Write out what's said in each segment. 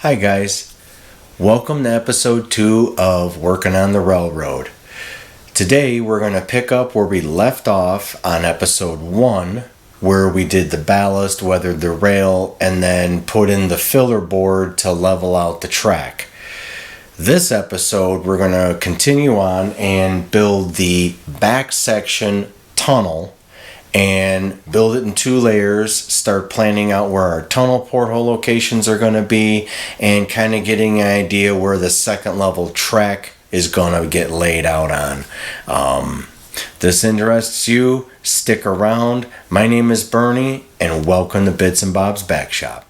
Hi guys, welcome to episode 2 of Working on the Railroad. Today we're going to pick up where we left off on episode 1, where we did the ballast, weathered the rail, and then put in the filler board to level out the track. This episode we're going to continue on and build the back section tunnel and build it in 2 layers, start planning out where our tunnel porthole locations are going to be, and kind of getting an idea where the second level track is going to get laid out on. This interests you, stick around. My name is Bernie, and welcome to Bits and Bob's Back Shop.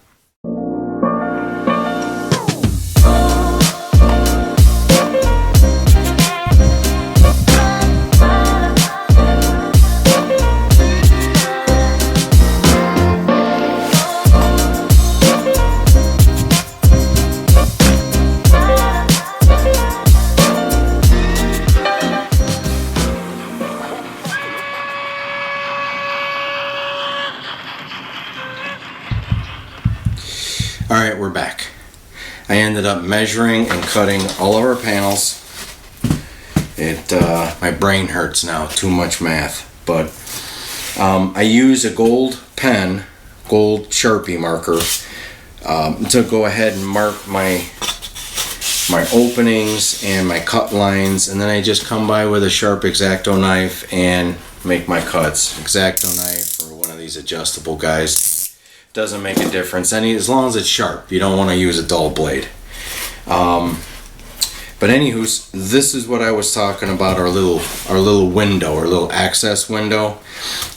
Alright, we're back. I ended up measuring and cutting all of our panels. My brain hurts now, too much math. But I use a gold pen, gold Sharpie marker, to go ahead and mark my openings and my cut lines, and then I just come by with a sharp X-Acto knife and make my cuts. X-Acto knife or one of these adjustable guys. Doesn't make a difference as long as it's sharp. You don't want to use a dull blade. But anywho, this is what I was talking about, our little window, our little access window.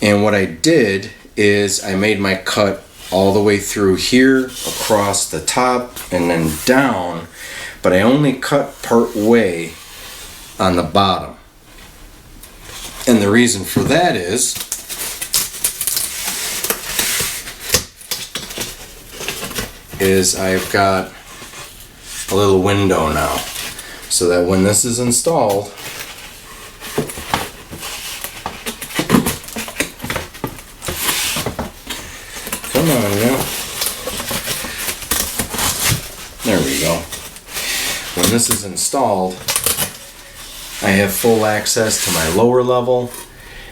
And what I did is I made my cut all the way through here, across the top, and then down. But I only cut part way on the bottom. And the reason for that is I've got a little window now, so that when this is installed, come on now, there we go. When this is installed, I have full access to my lower level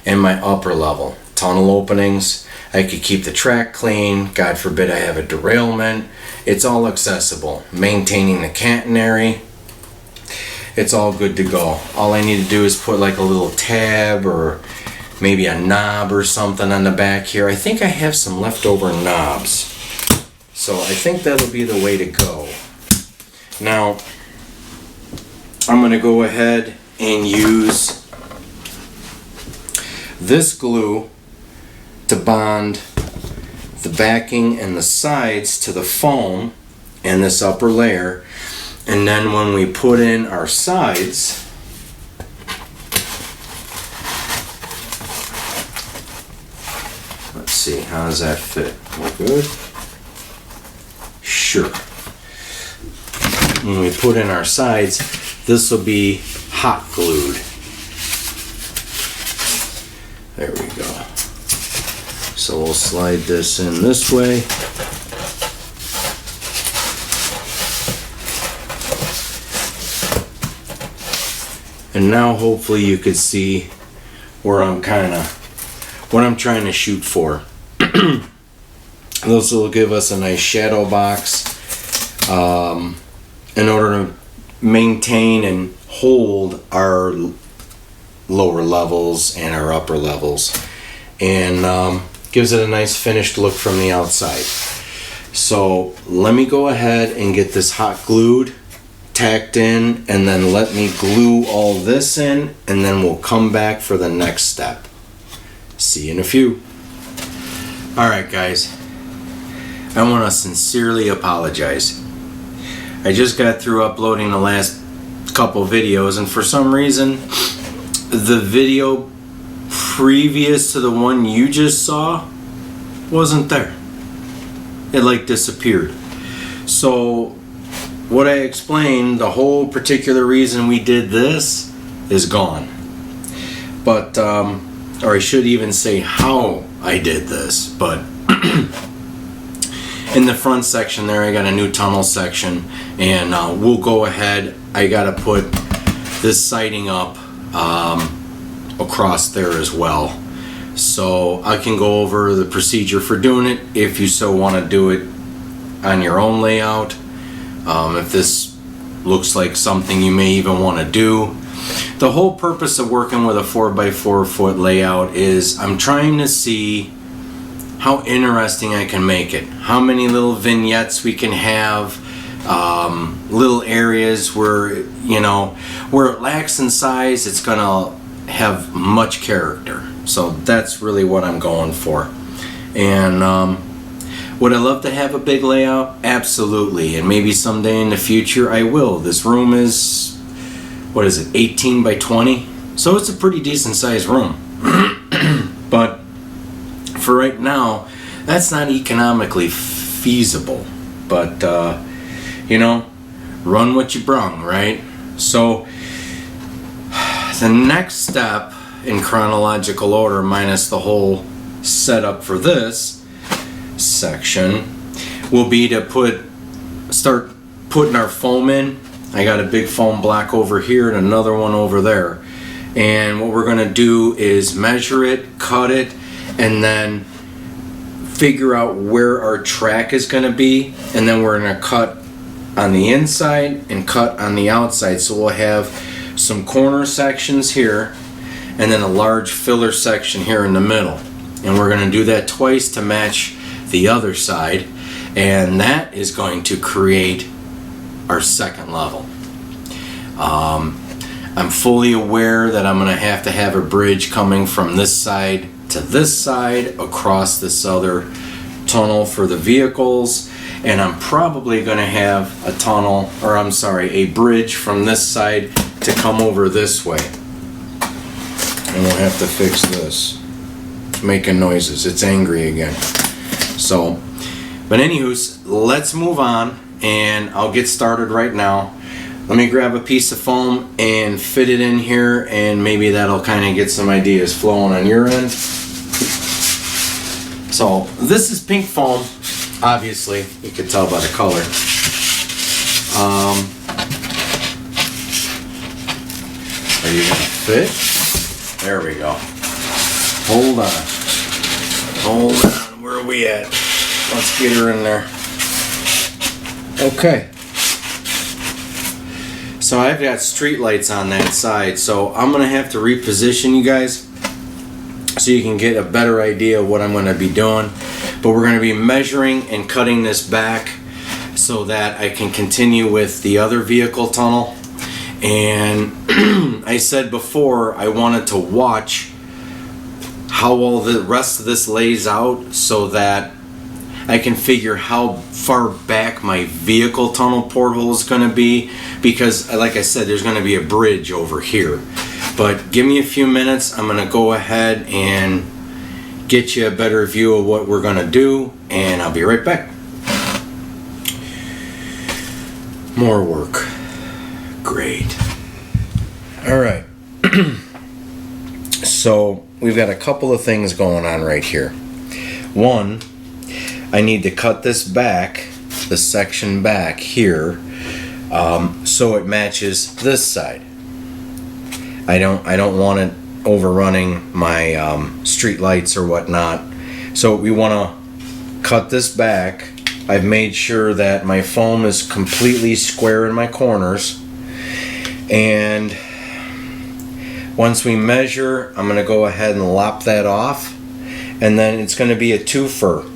and my upper level tunnel openings. I could keep the track clean. God forbid I have a derailment. It's all accessible. Maintaining the catenary, it's all good to go. All I need to do is put like a little tab or maybe a knob or something on the back here. I think I have some leftover knobs, so I think that'll be the way to go. Now I'm going to go ahead and use this glue to bond the backing and the sides to the foam and this upper layer, and then when we put in our sides, let's see, how does that fit? We're good? Sure. When we put in our sides, this will be hot glued. There we go. So we'll slide this in this way. And now hopefully you could see where what I'm trying to shoot for. This will give us a nice shadow box in order to maintain and hold our lower levels and our upper levels, and gives it a nice finished look from the outside. So let me go ahead and get this hot glued, tacked in, and then let me glue all this in, and then we'll come back for the next step. See you in a few. Alright guys, I want to sincerely apologize. I just got through uploading the last couple videos, and for some reason the video previous to the one you just saw wasn't there. It like disappeared. So what I explained, the whole particular reason we did this is gone. But or I should even say how I did this, but in the front section there, I got a new tunnel section, and we'll go ahead. I got to put this siding up across there as well. So I can go over the procedure for doing it if you so want to do it on your own layout. If this looks like something you may even want to do. The whole purpose of working with a 4x4 foot layout is I'm trying to see how interesting I can make it. How many little vignettes we can have, little areas where, you know, where it lacks in size, it's gonna have much character. So that's really what I'm going for. And would I love to have a big layout? Absolutely. And maybe someday in the future I will. This room is, what is it, 18 by 20? So it's a pretty decent sized room. But for right now, that's not economically feasible. But, you know, run what you brung, right? So the next step in chronological order, minus the whole setup for this section, will be to start putting our foam in. I got a big foam block over here and another one over there. And what we're going to do is measure it, cut it, and then figure out where our track is going to be. And then we're going to cut on the inside and cut on the outside. So we'll have some corner sections here and then a large filler section here in the middle. And we're going to do that twice to match the other side. And that is going to create our second level. I'm fully aware that I'm going to have a bridge coming from this side to this side across this other tunnel for the vehicles, and I'm probably going to have a a bridge from this side to come over this way. And we'll have to fix this. It's making noises. It's angry again. So, but anywho, let's move on, and I'll get started right now. Let me grab a piece of foam and fit it in here, and maybe that'll kind of get some ideas flowing on your end. So this is pink foam, obviously. You can tell by the color. Are you gonna fit? There we go. Hold on. Where are we at? Let's get her in there. Okay. So I've got street lights on that side, so I'm going to have to reposition you guys so you can get a better idea of what I'm going to be doing. But we're going to be measuring and cutting this back so that I can continue with the other vehicle tunnel. And I said before I wanted to watch how all the rest of this lays out so that I can figure how far back my vehicle tunnel porthole is going to be, because like I said, there's going to be a bridge over here. But give me a few minutes. I'm going to go ahead and get you a better view of what we're going to do, and I'll be right back. More work. Great. All right. So we've got a couple of things going on right here. One, I need to cut this back, the section back here, so it matches this side. I don't want it overrunning my street lights or whatnot. So we want to cut this back. I've made sure that my foam is completely square in my corners. And once we measure, I'm going to go ahead and lop that off. And then it's going to be a twofer.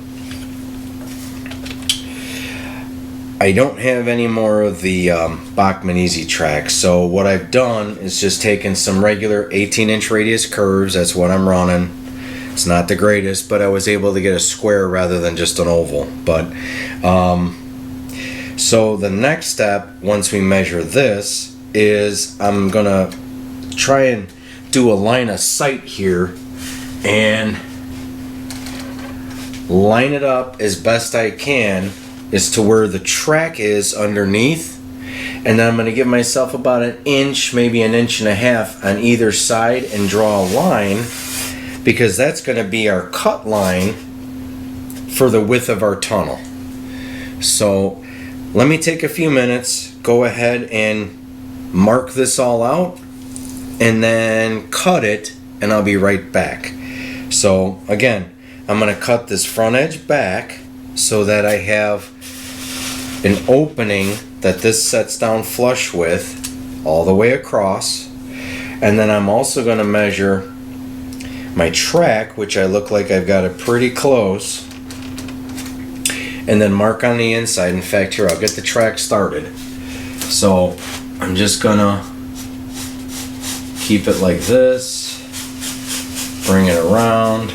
I don't have any more of the Bachmann Easy Track, so what I've done is just taken some regular 18-inch radius curves. That's what I'm running. It's not the greatest, but I was able to get a square rather than just an oval. But so the next step, once we measure this, is I'm gonna try and do a line of sight here and line it up as best I can as to where the track is underneath, and then I'm going to give myself about an inch, maybe an inch and a half on either side and draw a line, because that's going to be our cut line for the width of our tunnel. So let me take a few minutes, go ahead and mark this all out, and then cut it, and I'll be right back. So again, I'm going to cut this front edge back so that I have an opening that this sets down flush with all the way across. And then I'm also going to measure my track, which I look like I've got it pretty close, and then mark on the inside. In fact, here, I'll get the track started. So I'm just gonna keep it like this, bring it around.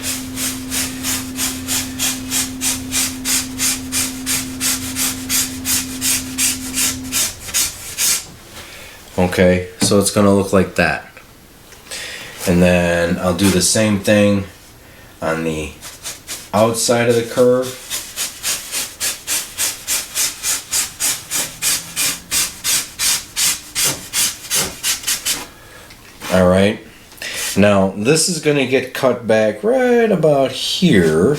Okay, so it's gonna look like that. And then I'll do the same thing on the outside of the curve. All right, now this is going to get cut back right about here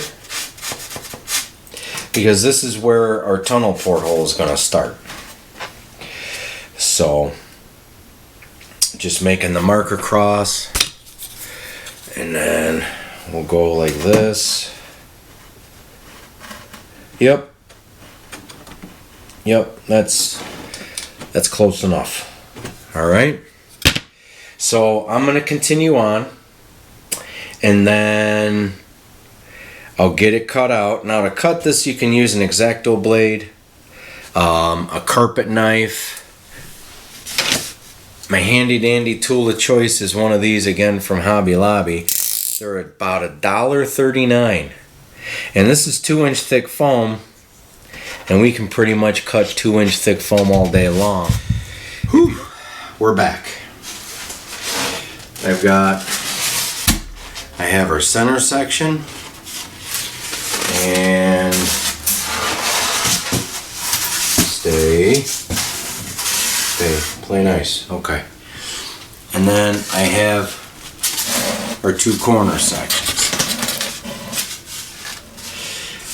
because this is where our tunnel porthole is going to start. So just making the mark across, and then we'll go like this. Yep, that's close enough. All right. So I'm going to continue on, and then I'll get it cut out. Now to cut this, you can use an X-Acto blade, a carpet knife. My handy dandy tool of choice is one of these, again from Hobby Lobby. They're about $1.39, and this is 2-inch thick foam, and we can pretty much cut 2-inch thick foam all day long. Whew. We're back. I have our center section, and play nice, okay. And then I have our 2 corner sections.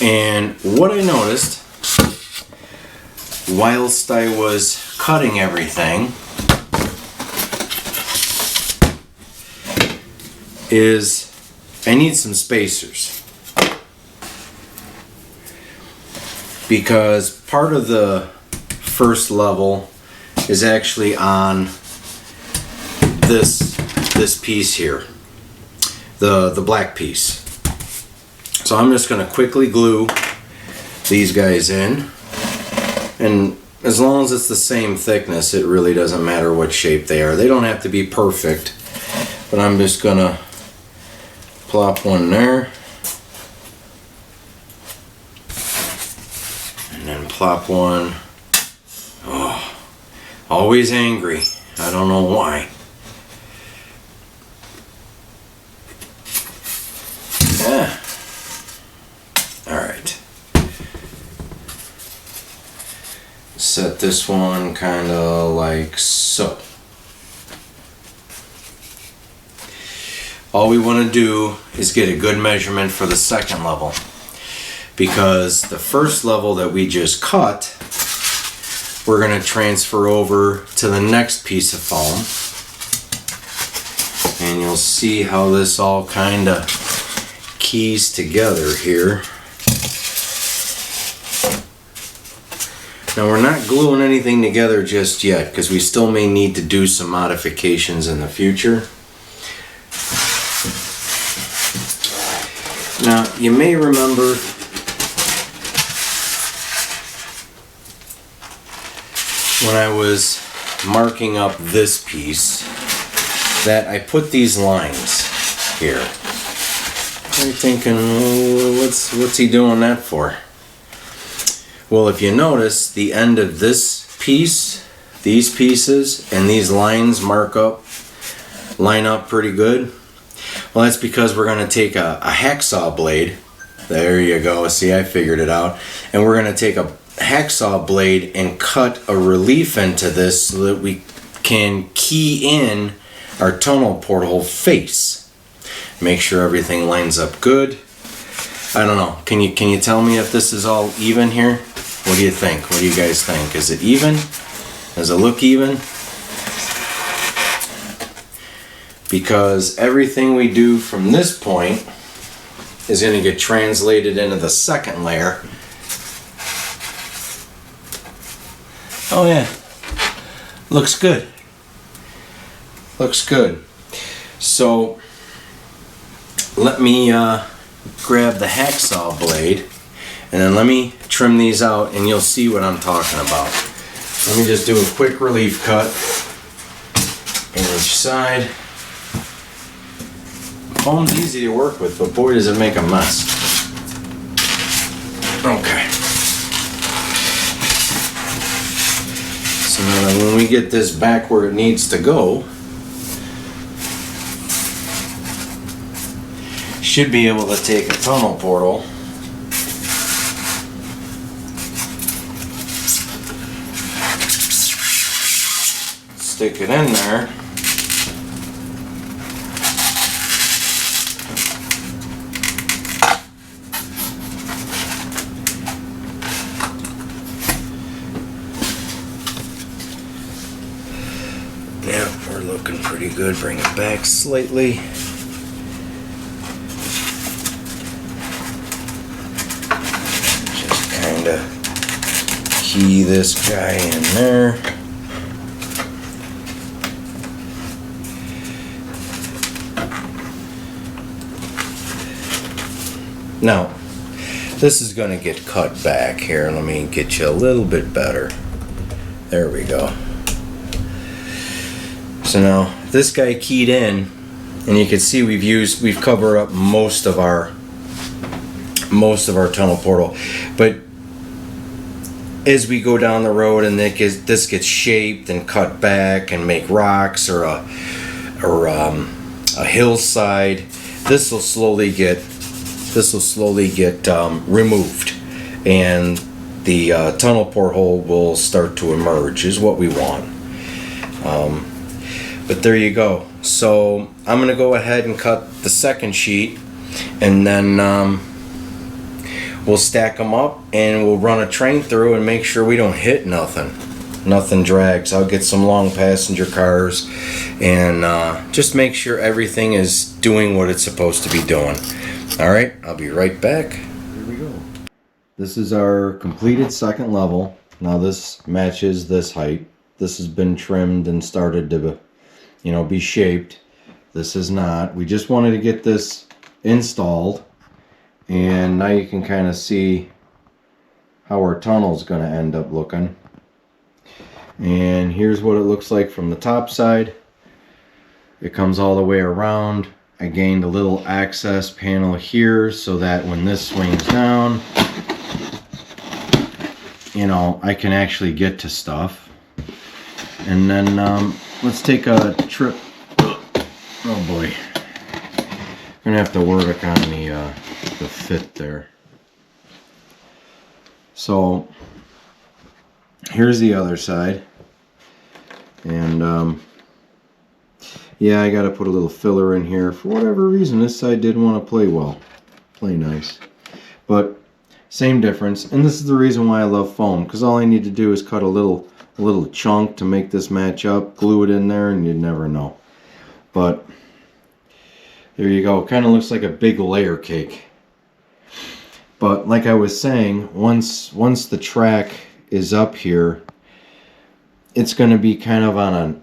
And what I noticed whilst I was cutting everything is I need some spacers, because part of the first level is actually on this piece here, the black piece. So I'm just going to quickly glue these guys in, and as long as it's the same thickness, it really doesn't matter what shape they are. They don't have to be perfect, but I'm just going to plop one there, and then plop one. Oh, always angry. I don't know why. Yeah. Alright. Set this one kind of like so. All we want to do is get a good measurement for the second level, because the first level that we just cut, we're going to transfer over to the next piece of foam, and you'll see how this all kind of keys together here. Now we're not gluing anything together just yet, because we still may need to do some modifications in the future. Now, you may remember when I was marking up this piece that I put these lines here. You're thinking, well, what's he doing that for? Well, if you notice, the end of this piece, these pieces, and these lines line up pretty good. Well, that's because we're going to take a hacksaw blade. There you go. See, I figured it out. And we're going to take a hacksaw blade and cut a relief into this so that we can key in our tunnel porthole face. Make sure everything lines up good. I don't know. Can you tell me if this is all even here? What do you think? What do you guys think? Is it even? Does it look even? Because everything we do from this point is going to get translated into the second layer. Oh yeah, looks good. Looks good. So let me grab the hacksaw blade and then let me trim these out and you'll see what I'm talking about. Let me just do a quick relief cut in each side. Foam's easy to work with, but boy does it make a mess. Okay. So now when we get this back where it needs to go, should be able to take a tunnel portal stick it in there. Yeah, we're looking pretty good. Bring it back slightly. Just kind of key this guy in there. Now, this is going to get cut back here. Let me get you a little bit better. There we go. So now this guy keyed in, and you can see we've covered up most of our tunnel portal. But as we go down the road and this gets shaped and cut back and make rocks or a hillside, this will slowly get removed, and the tunnel porthole will start to emerge, is what we want. But there you go. So I'm going to go ahead and cut the second sheet, and then we'll stack them up and we'll run a train through and make sure we don't hit nothing. Nothing drags. I'll get some long passenger cars and just make sure everything is doing what it's supposed to be doing. Alright, I'll be right back. Here we go. This is our completed second level. Now this matches this height. This has been trimmed and started to, be shaped. This is not. We just wanted to get this installed. And now you can kind of see how our tunnel is going to end up looking. And here's what it looks like from the top side. It comes all the way around. I gained a little access panel here so that when this swings down, I can actually get to stuff. And then let's take a trip. Oh boy, I'm gonna have to work on the fit there. So here's the other side, and yeah, I gotta put a little filler in here. For whatever reason, this side didn't want to play nice. But same difference, and this is the reason why I love foam, because all I need to do is cut a little chunk to make this match up, glue it in there, and you'd never know. But there you go. Kind of looks like a big layer cake. But like I was saying, once the track is up here, it's going to be kind of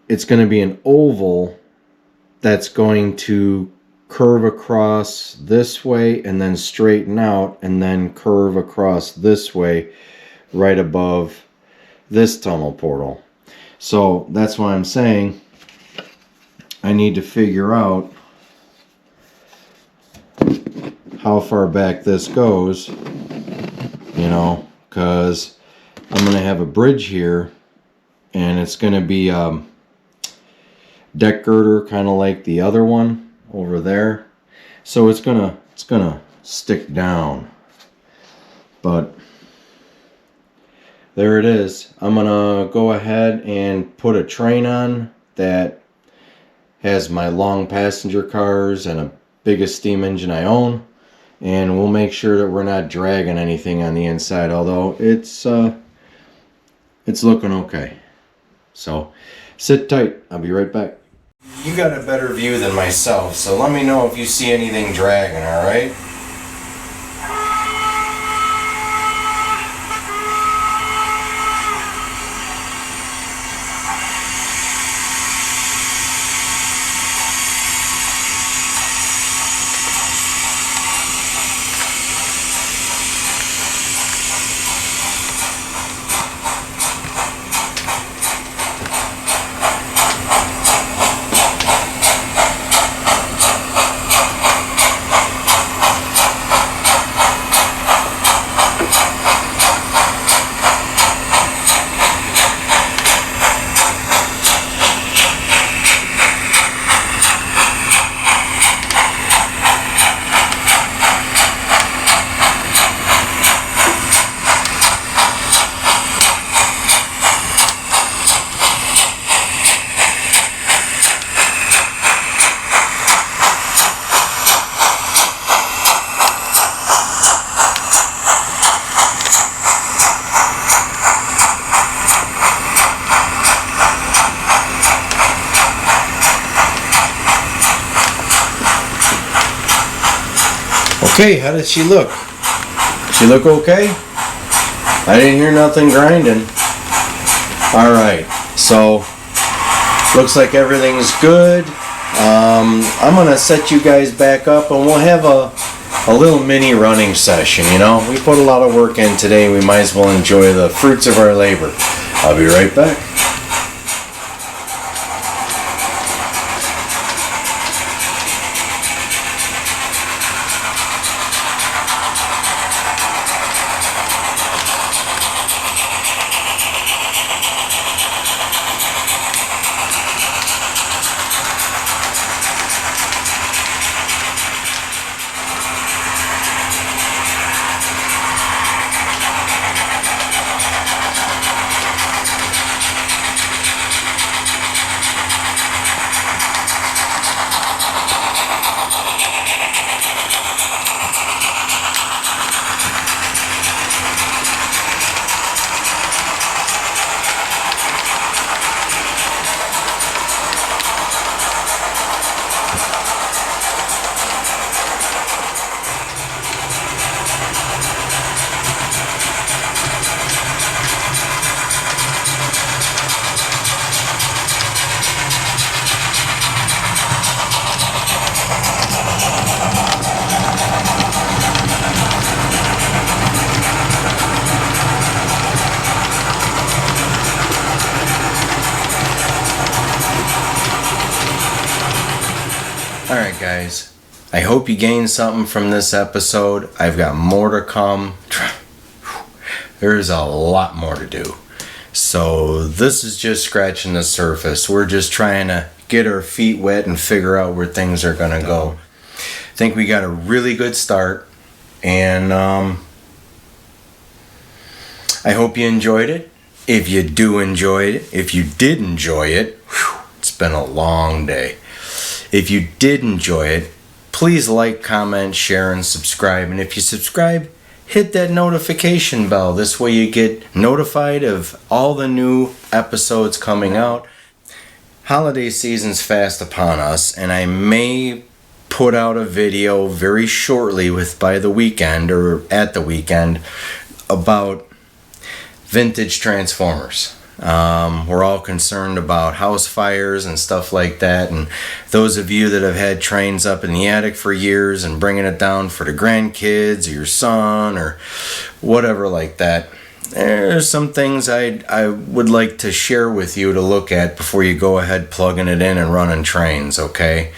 it's going to be an oval that's going to curve across this way and then straighten out and then curve across this way right above this tunnel portal. So that's why I'm saying I need to figure out how far back this goes, because I'm going to have a bridge here, and it's going to be deck girder, kind of like the other one over there. So it's gonna stick down. But there it is. I'm gonna go ahead and put a train on that has my long passenger cars and a biggest steam engine I own, and we'll make sure that we're not dragging anything on the inside, although it's looking okay. So sit tight, I'll be right back. You got a better view than myself, so let me know if you see anything dragging, alright? Okay, how does she look? She look okay? I didn't hear nothing grinding. Alright, so looks like everything's good. I'm gonna set you guys back up and we'll have a little mini running session, you know? We put a lot of work in today, we might as well enjoy the fruits of our labor. I'll be right back. Alright guys, I hope you gained something from this episode. I've got more to come. There's a lot more to do. So this is just scratching the surface. We're just trying to get our feet wet and figure out where things are going to go. I think we got a really good start, and I hope you enjoyed it. If you do enjoy it, if you did enjoy it, it's been a long day. If you did enjoy it, please like, comment, share, and subscribe. And if you subscribe, hit that notification bell. This way you get notified of all the new episodes coming out. Holiday season's fast upon us, and I may put out a video very shortly by the weekend or at the weekend about vintage transformers. We're all concerned about house fires and stuff like that, and those of you that have had trains up in the attic for years and bringing it down for the grandkids or your son or whatever like that, there's some things I would like to share with you to look at before you go ahead plugging it in and running trains, okay?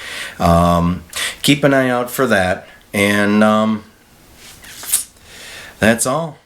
Keep an eye out for that, and that's all.